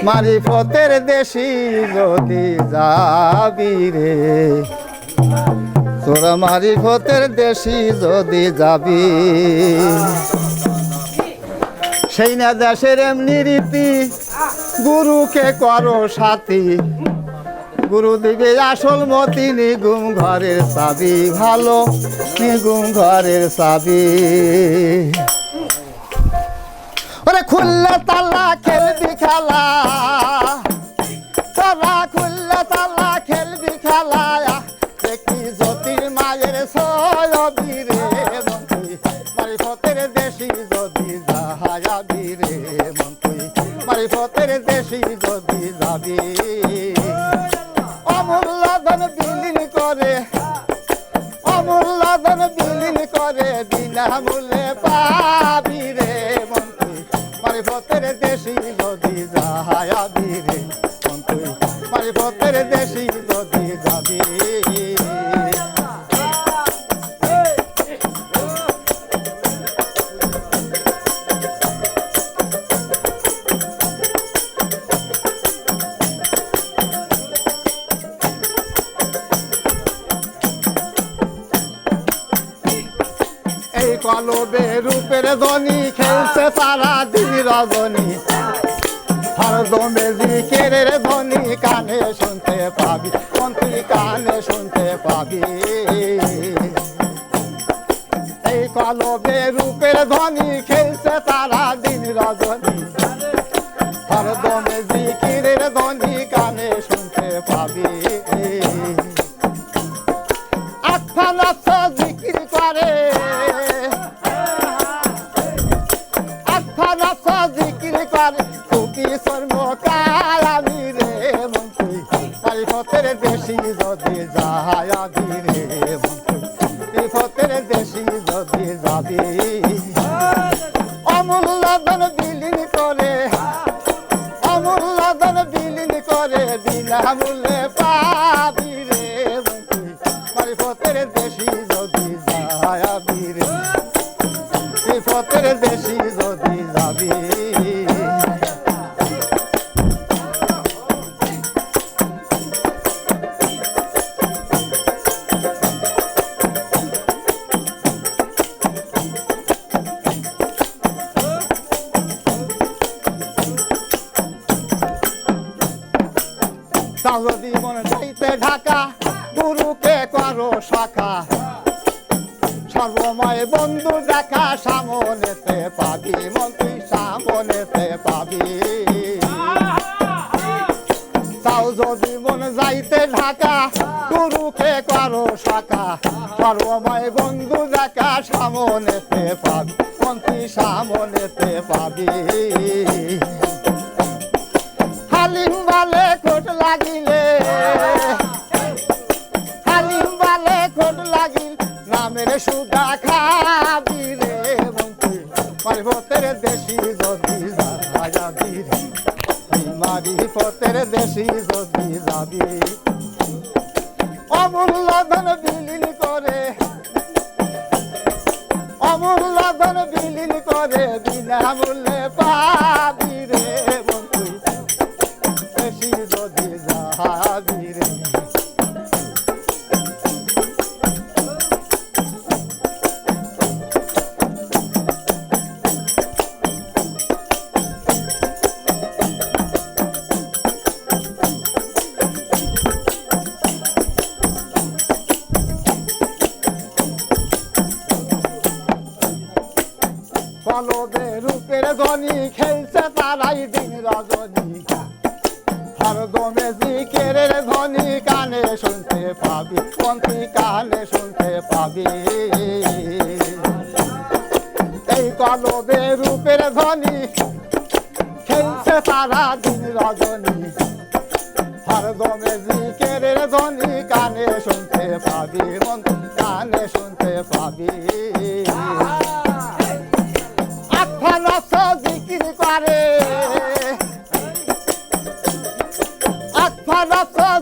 মারিফতের দেশি যদি যাবি রে তোরা মারিফতের দেশি যদি যাবি সেই না দেশের এমনি রীতি গুরুকে করো সাথী গুরু দিবে আসল মতি নিগুম ঘরের চাবি ভালো নিগুম ঘরের চাবি ওরে খুললে তালা খেলবি খেলা তালা খুললে তালা খেলবি খেলা দেখি জ্যোতির মায়ের ছবি রে মন্ত্রী মারিফতের দেশি যদি যাবি রে মন্ত্রী মারিফতের দেশি যদি যাবি অমূল্যধন বিলীন করে অমূল্যধন বিলীন করে বিনামূল্যে পাবি রে মন্ত্রী মারিফতের দেশি যদি যাবি রে মন্ত্রী মারিফতের দেশি যদি যাবি এই কলবে রূপের ধ্বনি খেলছে সারা দিন রজনী হরদমে জিকিরের ধ্বনি কানে শুনতে পাবি মন্ত্রী কানে শুনতে পাবি এই কলবে রূপের ধ্বনি খেলছে সারা দিন রজনী হরদমে জিকিরের ধ্বনি কানে শুনতে পাবি আখ্যান জিকির করে জিকির করে খুকি সর্ব কালামি রে মন্ত্রী মারিফতের দেশি যদি যাবি রে মন্ত্রী মারিফতের দেশি যদি যাবি অমূল্যধন বিলীন করে অমূল্যধন বিলীন করে বিনামূল্যে পাবি রে মন্ত্রী মারিফতের দেশি যদি যাবি রে মারিফতের দেশি যদি যাবি যদি মনে চাইতে ঢাকা গুরুকে করো শাখা সর্বময় বন্ধু দেখা সামনেতে পাবি মন্ত্রী সামনেতে পাবি তাও যদি মনে যাইতে ঢাকা গুরুকে করো শাখা সর্বময় বন্ধু দেখা সামনেতে পাবি মন্ত্রী সামনেতে পাবি হালিম বলে খোট লাগিলে হালিম বলে খোট লাগিল নামের সুদা খাবি রে মন্ত্রী মারিফতের দেশি যদি যাবি রে মারিফতের দেশি যদি যাবি অমূল্যধন বিলীন করে অমূল্যধন বিলীন করে বিনামূল্যে পাবি রে মন্ত্রী দেশি যদি যাবি রে কলবে রূপের ধ্বনি খেলছে তারাই দিন রজনী হরদমে জিকিরের ধ্বনি কানে শুনতে পাবি মন্ত্রী কানে শুনতে পাবি এই কলবে রূপের ধ্বনি খেলছে সারা দিন রজনী হরদমে জিকিরের ধ্বনি কানে শুনতে পাবি মন্ত্রী কানে শুনতে পাবি জিকির করে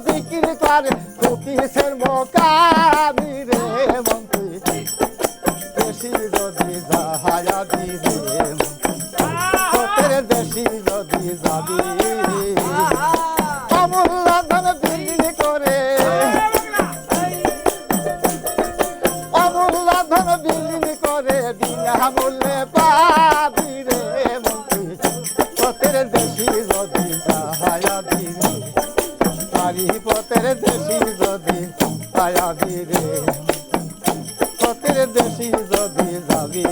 জিকির করে খুকিসের মোকাবি রে মন্ত্রী দেশি যদি যাবি রে মন্ত্রী দেশি যদি যাবি দেশি যদি যাবি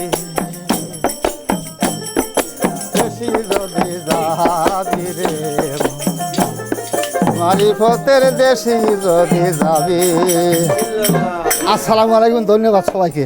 দেশি যদি যাবি রে মারিফতের দেশি যদি যাবি। আসসালামু আলাইকুম, ধন্যবাদ সবাইকে।